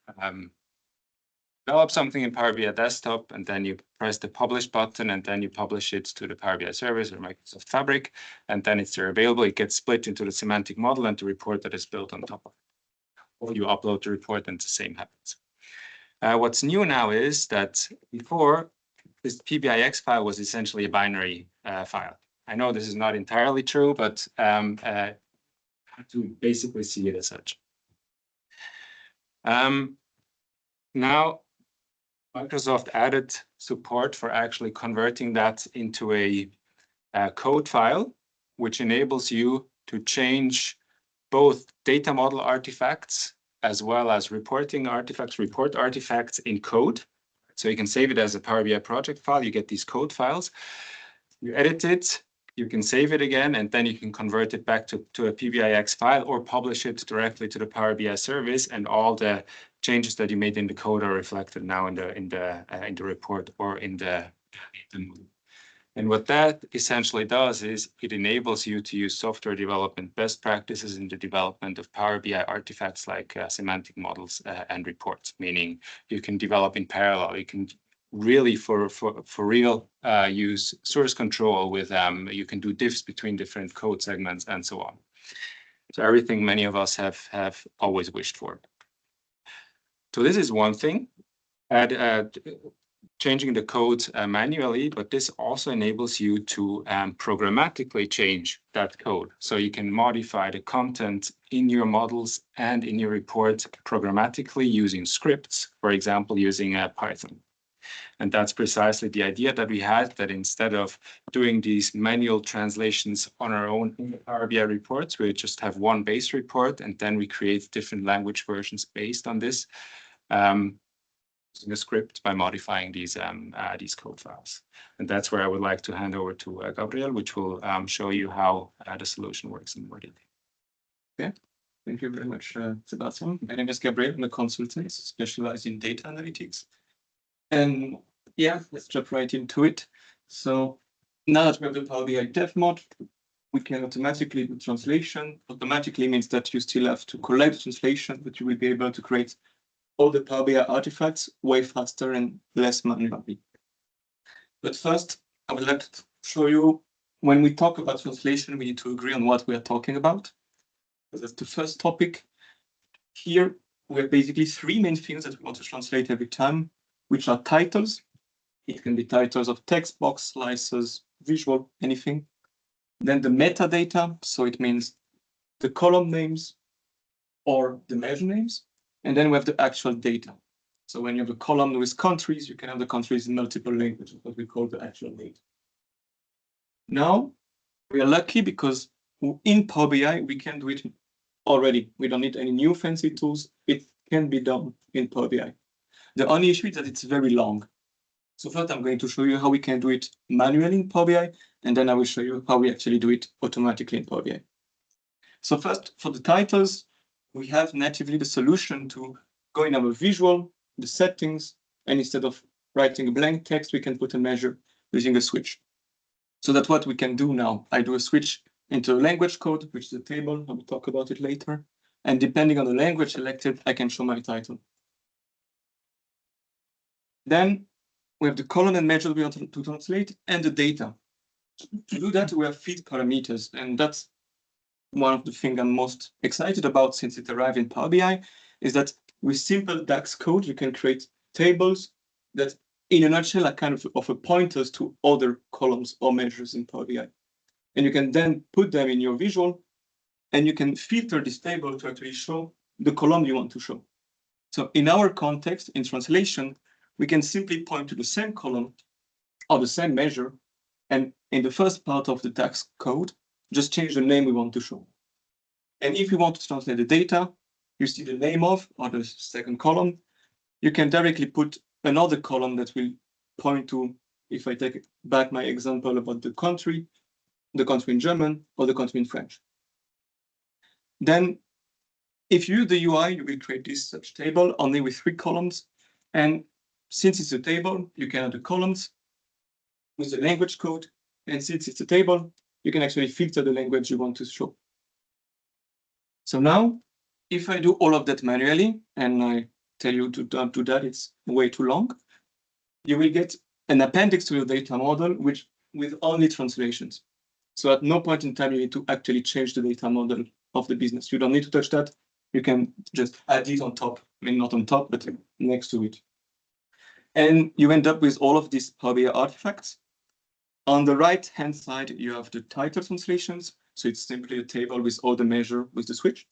develop something in Power BI desktop, and then you press the publish button, and then you publish it to the Power BI service or Microsoft Fabric, and then it's there available. It gets split into the semantic model and the report that is built on top of it. Or you upload the report and the same happens. What's new now is that before, this PBIX file was essentially a binary file. I know this is not entirely true, but to basically see it as such. Now, Microsoft added support for actually converting that into a code file, which enables you to change both data model artifacts as well as reporting artifacts, report artifacts in code. So you can save it as a Power BI project file. You get these code files. You edit it, you can save it again, and then you can convert it back to a PBIX file or publish it directly to the Power BI service, and all the changes that you made in the code are reflected now in the report or in the model. And what that essentially does is it enables you to use software development best practices in the development of Power BI artifacts like semantic models and reports, meaning you can develop in parallel. You can really for real use source control with you can do diffs between different code segments and so on. So everything many of us have always wished for. So this is one thing, changing the code manually, but this also enables you to programmatically change that code. So you can modify the content in your models and in your report programmatically using scripts, for example, using Python. And that's precisely the idea that we had, that instead of doing these manual translations on our own in the Power BI reports, we just have one base report, and then we create different language versions based on this using a script by modifying these code files. And that's where I would like to hand over to Gabriel, which will show you how the solution works in more detail. Okay. Thank you very much, Sebastian. My name is Gabriel. I'm a consultant specialized in data analytics. And yeah, let's jump right into it. So now that we have the Power BI dev mod, we can automatically do translation. Automatically means that you still have to collect the translation, but you will be able to create all the Power BI artifacts way faster and less manually. But first, I would like to show you, when we talk about translation, we need to agree on what we are talking about. That's the first topic. Here, we have basically three main things that we want to translate every time, which are titles. It can be titles of text box, slices, visual, anything. Then the metadata, so it means the column names or the measure names. And then we have the actual data. So when you have a column with countries, you can have the countries in multiple languages, what we call the actual data. Now, we are lucky because in Power BI, we can do it already. We don't need any new fancy tools. It can be done in Power BI. The only issue is that it's very long. So first, I'm going to show you how we can do it manually in Power BI, and then I will show you how we actually do it automatically in Power BI. So first, for the titles, we have natively the solution to go in our visual, the settings, and instead of writing a blank text, we can put a measure using a switch. So that's what we can do now. I do a switch into a language code, which is a table. I will talk about it later. And depending on the language selected, I can show my title. Then we have the column and measure we want to translate and the data. To do that, we have feed parameters, and that's one of the things I'm most excited about since it arrived in Power BI, is that with simple DAX code, you can create tables that, in a nutshell, are kind of a pointers to other columns or measures in Power BI. And you can then put them in your visual, and you can filter this table to actually show the column you want to show. So in our context, in translation, we can simply point to the same column or the same measure, and in the first part of the DAX code, just change the name we want to show. And if you want to translate the data, you see the name of, or the second column, you can directly put another column that will point to, if I take back my example about the country, the country in German, or the country in French. Then, if you use the UI, you will create this such table only with 3 columns. And since it's a table, you can add the columns with the language code. And since it's a table, you can actually filter the language you want to show. So now, if I do all of that manually, and I tell you to don't do that, it's way too long, you will get an appendix to your data model with only translations. So at no point in time, you need to actually change the data model of the business. You don't need to touch that. You can just add it on top. I mean, not on top, but next to it. And you end up with all of these Power BI artifacts. On the right-hand side, you have the title translations. So it's simply a table with all the measure with the switch.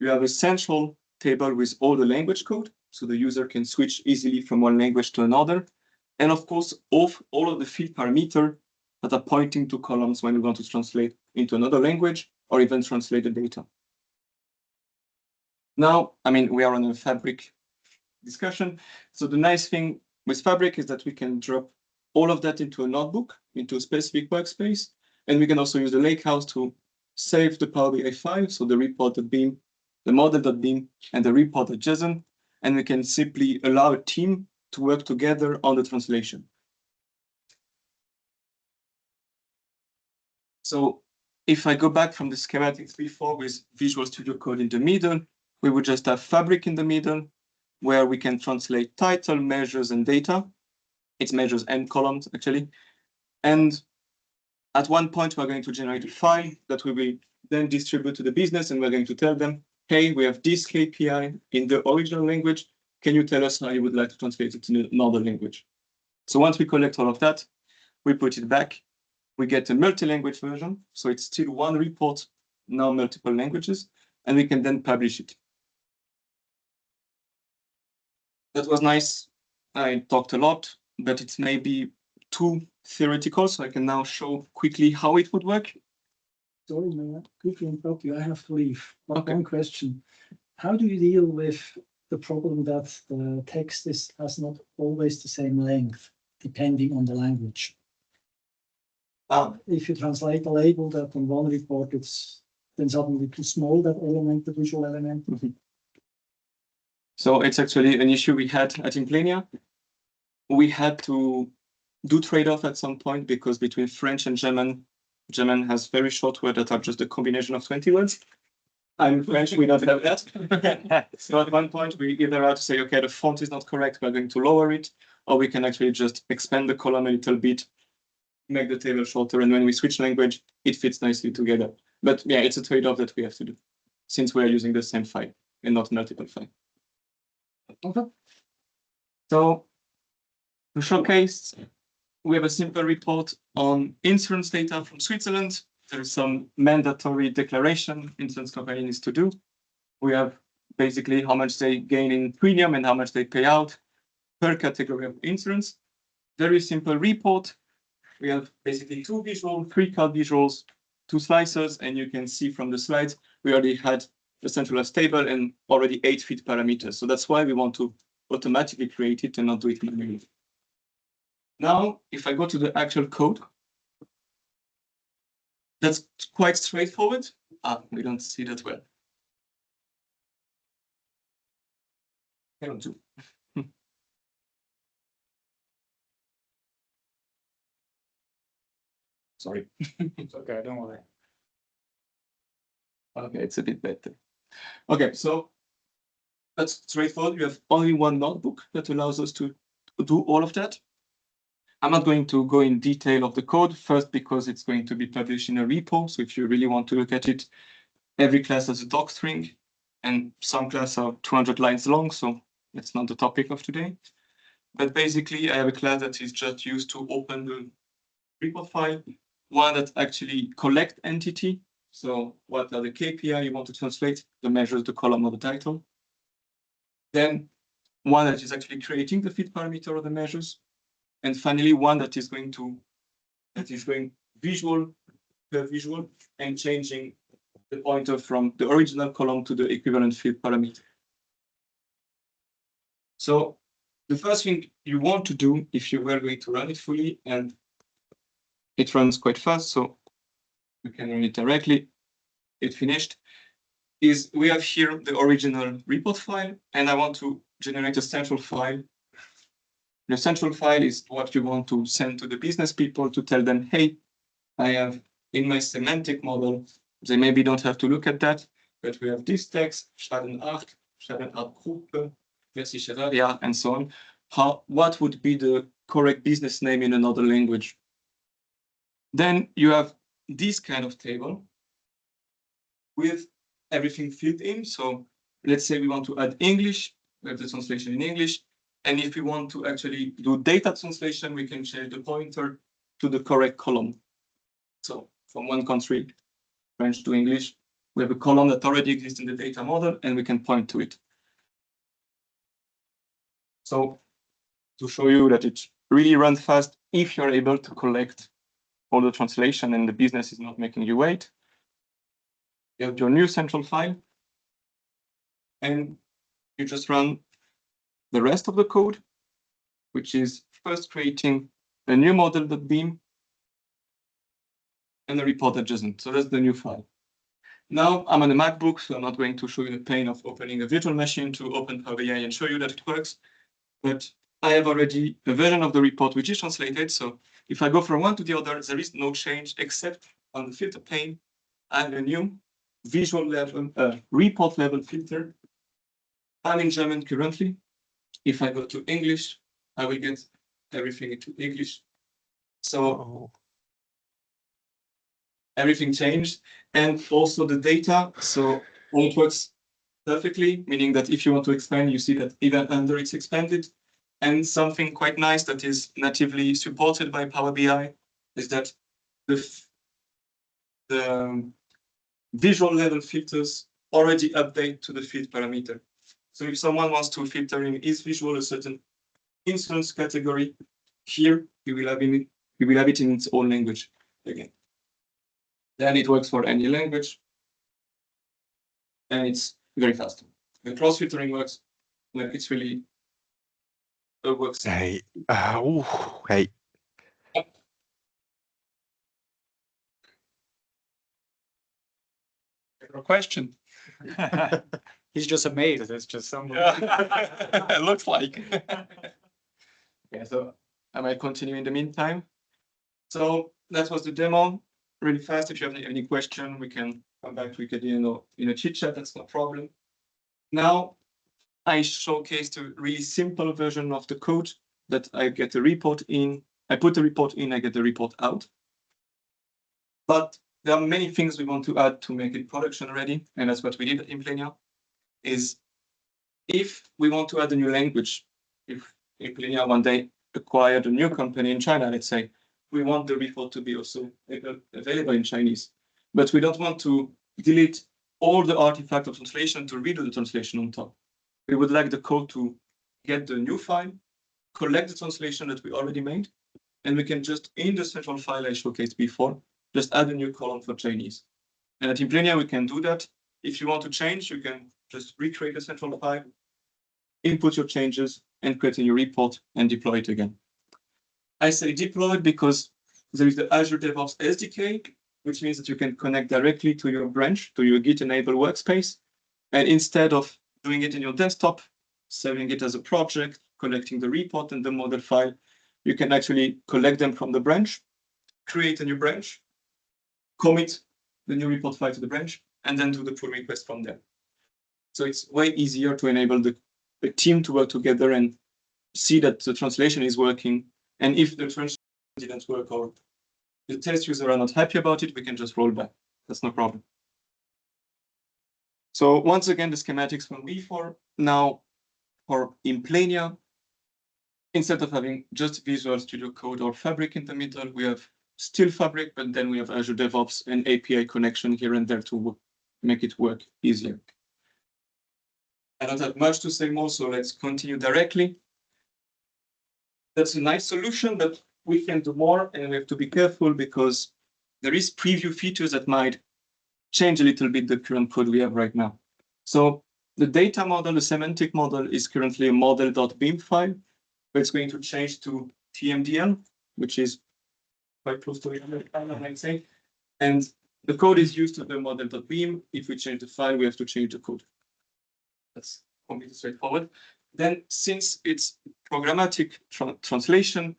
You have a central table with all the language code. So the user can switch easily from one language to another. And of course, all of the field parameters that are pointing to columns when we want to translate into another language or even translate the data. Now, I mean, we are on a Fabric discussion. So the nice thing with Fabric is that we can drop all of that into a notebook, into a specific workspace. And we can also use the lakehouse to save the Power BI file. So the report.beam, the model.beam, and the report.json. And we can simply allow a team to work together on the translation. So if I go back from the schematics before with Visual Studio Code in the middle, we would just have Fabric in the middle, where we can translate title, measures, and data. It's measures and columns, actually. And at one point, we're going to generate a file that we will then distribute to the business, and we're going to tell them, hey, we have this KPI in the original language. Can you tell us how you would like to translate it in another language? So once we collect all of that, we put it back. We get a multi-language version. So it's still one report, now multiple languages, and we can then publish it. That was nice. I talked a lot, but it's maybe too theoretical. So I can now show quickly how it would work. Sorry, may I quickly interrupt you? I have to leave. Okay. One question. How do you deal with the problem that the text has not always the same length, depending on the language? If you translate a label that on one report, it's then suddenly too small, that element, the visual element. Mm-hmm. So it's actually an issue we had at Implenia. We had to do trade-off at some point because between French and German has very short words that are just a combination of 20 words. I'm French, we don't have that. So at one point, we either had to say, okay, the font is not correct, we're going to lower it, or we can actually just expand the column a little bit, make the table shorter, and when we switch language, it fits nicely together. But yeah, it's a trade-off that we have to do, since we're using the same file and not multiple files. Okay. So to showcase, we have a simple report on insurance data from Switzerland. There's some mandatory declaration insurance company needs to do. We have basically how much they gain in premium and how much they pay out per category of insurance. Very simple report. We have basically 2 visuals, 3 card visuals, 2 slicers, and you can see from the slides, we already had a centralized table and already 8 feed parameters. So that's why we want to automatically create it and not do it manually. Now, if I go to the actual code, that's quite straightforward. We don't see that well. Sorry. It's okay, don't worry. Okay, it's a bit better. Okay, so that's straightforward. You have only one notebook that allows us to do all of that. I'm not going to go in detail of the code first because it's going to be published in a repo. So if you really want to look at it, every class has a doc string and some classes are 200 lines long. So that's not the topic of today. But basically I have a class that is just used to open the report file, one that actually collect entity. So what are the KPI you want to translate, the measures, the column, or the title. Then one that is actually creating the feed parameter or the measures. And finally, one that is going visual per visual and changing the pointer from the original column to the equivalent field parameter. So the first thing you want to do if you were going to run it fully, and it runs quite fast, so you can run it directly. It finished. Is we have here the original report file, and I want to generate a central file. The central file is what you want to send to the business people to tell them, hey, I have in my semantic model, they maybe don't have to look at that, but we have this text, Schaden 8, Schaden 8 Gruppe, Merci Cheraria, and so on. What would be the correct business name in another language? Then you have this kind of table with everything filled in. So let's say we want to add English, we have the translation in English. And if we want to actually do data translation, we can change the pointer to the correct column. So from one country, French to English, we have a column that already exists in the data model, and we can point to it. So to show you that it really runs fast, if you're able to collect all the translation and the business is not making you wait, you have your new central file, and you just run the rest of the code, which is first creating a new model.beam and a report adjacent. So that's the new file. Now I'm on a MacBook, so I'm not going to show you the pain of opening a virtual machine to open Power BI and show you that it works. But I have already a version of the report which is translated. So if I go from one to the other, there is no change except on the filter pane. I have a new visual level, report level filter. I'm in German currently. If I go to English, I will get everything into English. So everything changed, and also the data. So it works perfectly, meaning that if you want to expand, you see that even under it's expanded. And something quite nice that is natively supported by Power BI is that the visual level filters already update to the field parameter. So if someone wants to filter in his visual a certain instance category, here we will have it in its own language again. Then it works for any language, and it's very fast. The cross filtering works, like it's really works. Hey, hey. A question. He's just amazed. It's just some. It looks like. Yeah, so I might continue in the meantime. So that was the demo. Really fast. If you have any question, we can come back to it in a chit chat. That's no problem. Now I showcased a really simple version of the code that I get a report in. I put the report in, I get the report out. But there are many things we want to add to make it production ready, and that's what we did at Implenia. Is if we want to add a new language, if Implenia one day acquired a new company in China, let's say, we want the report to be also available in Chinese. But we don't want to delete all the artifact of translation to redo the translation on top. We would like the code to get the new file, collect the translation that we already made, and we can just, in the central file I showcased before, just add a new column for Chinese. And at Implenia, we can do that. If you want to change, you can just recreate a central file, input your changes, and create a new report and deploy it again. I say deploy because there is the Azure DevOps SDK, which means that you can connect directly to your branch, to your Git-enabled workspace. And instead of doing it in your desktop, saving it as a project, collecting the report and the model file, you can actually collect them from the branch, create a new branch, commit the new report file to the branch, and then do the pull request from there. So it's way easier to enable the team to work together and see that the translation is working. And if the translation didn't work or the test users are not happy about it, we can just roll back. That's no problem. So once again, the schematics from before. Now for Implenia, instead of having just Visual Studio Code or Fabric in the middle, we have still Fabric, but then we have Azure DevOps and API connection here and there to make it work easier. I don't have much to say more, so let's continue directly. That's a nice solution, but we can do more, and we have to be careful because there is preview features that might change a little bit the current code we have right now. So the data model, the semantic model, is currently a model.beam file, but it's going to change to TMDL, which is quite close to it, I'd say. And the code is used to the model.beam. If we change the file, we have to change the code. That's completely straightforward. Then, since it's programmatic translation,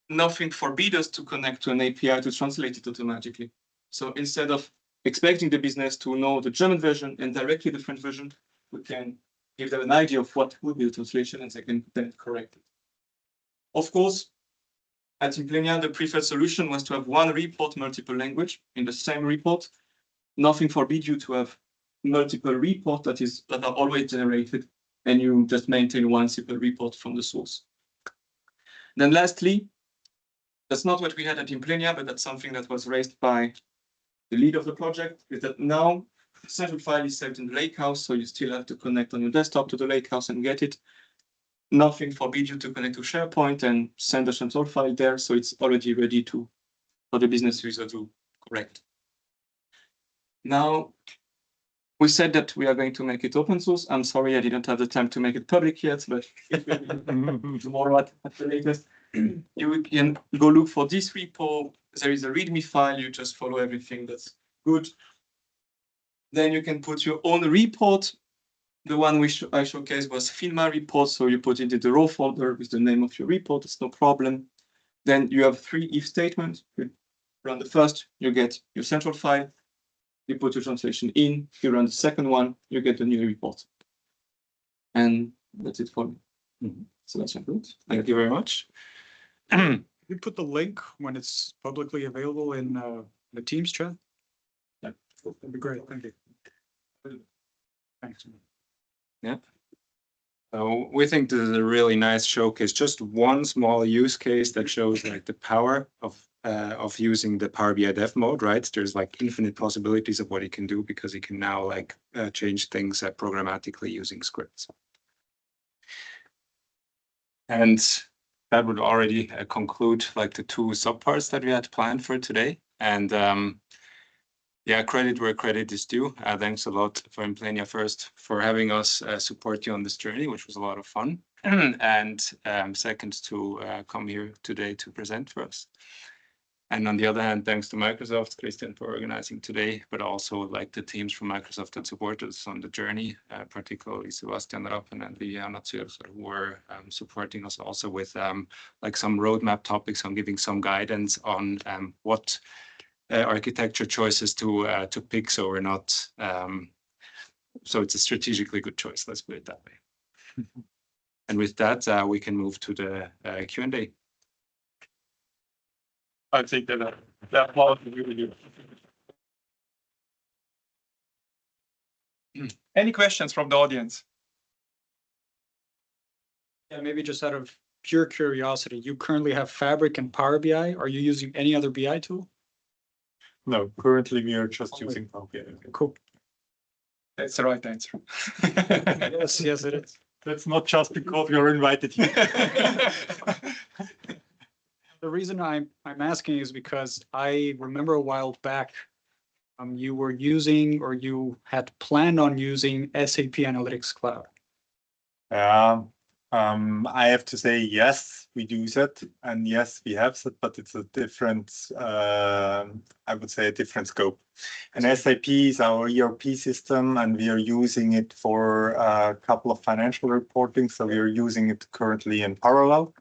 nothing forbids us to connect to an API to translate it automatically. So instead of expecting the business to know the German version and directly the French version, we can give them an idea of what would be the translation and they can then correct it. Of course, at Implenia, the preferred solution was to have one report, multiple language in the same report. Nothing forbids you to have multiple reports that are always generated, and you just maintain one simple report from the source. Then lastly, that's not what we had at Implenia, but that's something that was raised by the lead of the project, is that now the central file is saved in the lakehouse, so you still have to connect on your desktop to the lakehouse and get it. Nothing forbids you to connect to SharePoint and send a central file there, so it's already ready for the business user to correct. Now, we said that we are going to make it open source. I'm sorry I didn't have the time to make it public yet, but tomorrow at the latest. You can go look for this repo. There is a README file. You just follow everything that's good. Then you can put your own report. The one which I showcased was FINMA report. So you put it in the raw folder with the name of your report. It's no problem. Then you have 3 if statements. You run the first, you get your central file. You put your translation in. You run the second one, you get the new report. And that's it for me. So that's good. Thank you very much. You put the link when it's publicly available in the Teams chat? Yeah. That'd be great. Thank you. Thanks. Yeah. So we think this is a really nice showcase. Just one small use case that shows like the power of using the Power BI dev mode, right? There's like infinite possibilities of what it can do because it can now like change things programmatically using scripts. And that would already conclude like the 2 subparts that we had planned for today. And yeah, credit where credit is due. Thanks a lot for Implenia first for having us support you on this journey, which was a lot of fun. And second, to come here today to present for us. And on the other hand, thanks to Microsoft, Christian, for organizing today, but also like the teams from Microsoft that supported us on the journey, particularly Sebastian Rappen and Liliana Zürcher, who were supporting us also with like some roadmap topics on giving some guidance on what architecture choices to pick, so we're not, so it's a strategically good choice, let's put it that way. And with that, we can move to the Q&A. I think that was really good. Any questions from the audience? Yeah, maybe just out of pure curiosity, you currently have Fabric and Power BI. Are you using any other BI tool? No, currently we are just using Power BI. Cool. That's the right answer. Yes, yes, it is. That's not just because we are invited here. The reason I'm asking is because I remember a while back, you were using or you had planned on using SAP Analytics Cloud. I have to say, yes, we do that. And yes, we have that, but it's a different, I would say a different scope. And SAP is our ERP system, and we are using it for a couple of financial reporting. So we are using it currently in parallel.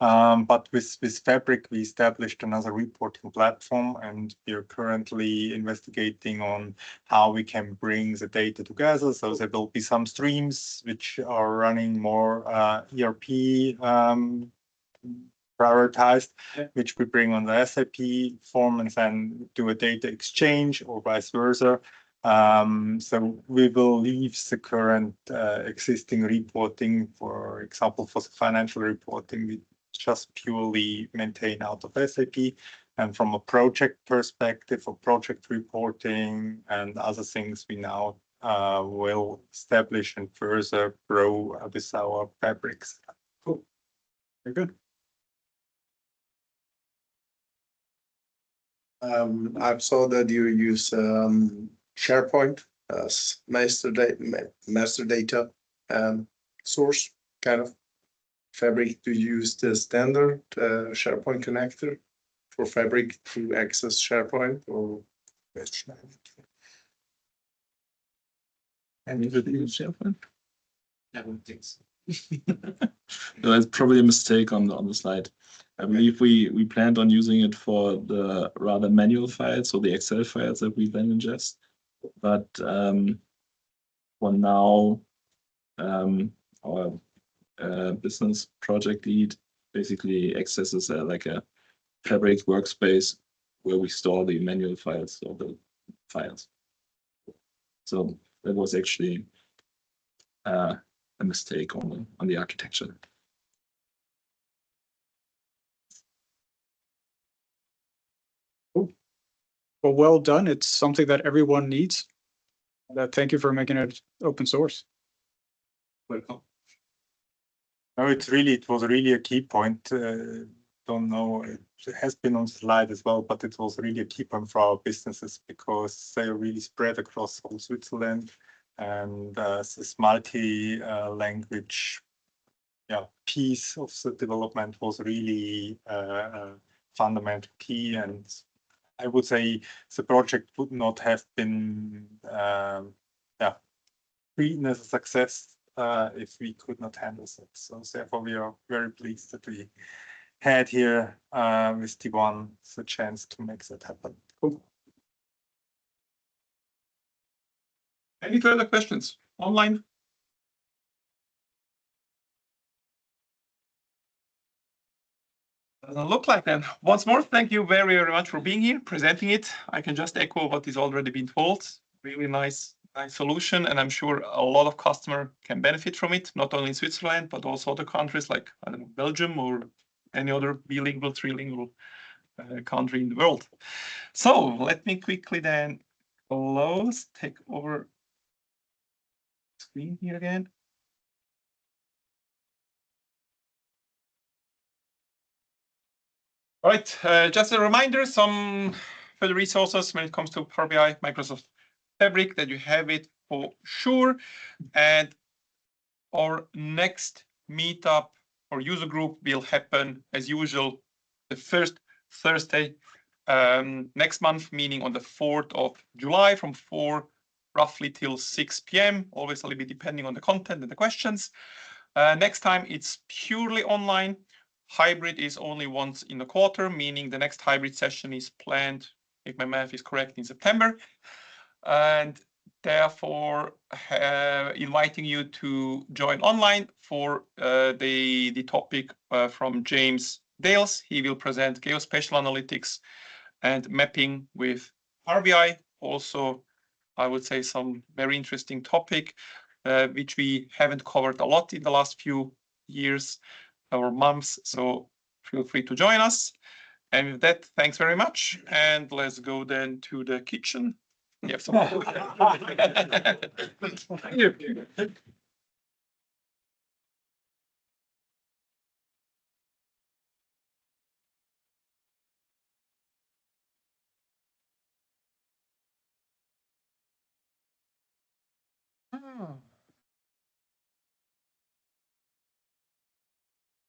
But with Fabric, we established another reporting platform, and we are currently investigating on how we can bring the data together. So there will be some streams which are running more ERP prioritized, which we bring on the SAP form and then do a data exchange or vice versa. So we will leave the current existing reporting, for example, for the financial reporting, we just purely maintain out of SAP. And from a project perspective, for project reporting and other things, we now will establish and further grow with our Fabrics. Cool. Very good. I saw that you use SharePoint as master data source, kind of. Fabric to use the standard SharePoint connector. for Fabric to access SharePoint or question? And is it even SharePoint? I don't think so. No, it's probably a mistake on the slide. I believe we planned on using it for the rather manual files, so the Excel files that we then ingest. But for now, our business project lead basically accesses like a Fabric workspace where we store the manual files or the files. So that was actually a mistake on the architecture. Well done. It's something that everyone needs. Thank you for making it open source. Welcome. No, it was really a key point. Don't know, it has been on the slide as well, but it was really a key point for our businesses because they are really spread across whole Switzerland, and this multi-language piece of the development was really fundamental key. And I would say the project would not have been written as a success if we could not handle it. So therefore, we are very pleased that we had here with T1 the chance to make that happen. Cool. Any further questions online? Doesn't look like them. Once more, thank you very, very much for being here, presenting it. I can just echo what is already been told. Really nice solution, and I'm sure a lot of customers can benefit from it, not only in Switzerland, but also other countries like, I don't know, Belgium or any other bilingual, trilingual country in the world. So let me quickly then take over screen here again. All right, just a reminder, some further resources when it comes to Power BI, Microsoft Fabric, that you have it for sure. And our next meetup or user group will happen as usual the first Thursday next month, meaning on the 4th of July from 4 roughly till 6 p.m. Always a little bit depending on the content and the questions. Next time it's purely online. Hybrid is only once in a quarter, meaning the next hybrid session is planned, if my math is correct, in September. And therefore inviting you to join online for the topic from James Dales. He will present geospatial analytics and mapping with Power BI. Also, I would say some very interesting topic, which we haven't covered a lot in the last few years or months. So feel free to join us. And with that, thanks very much. And let's go then to the kitchen. We have some food. Thank you. Oh.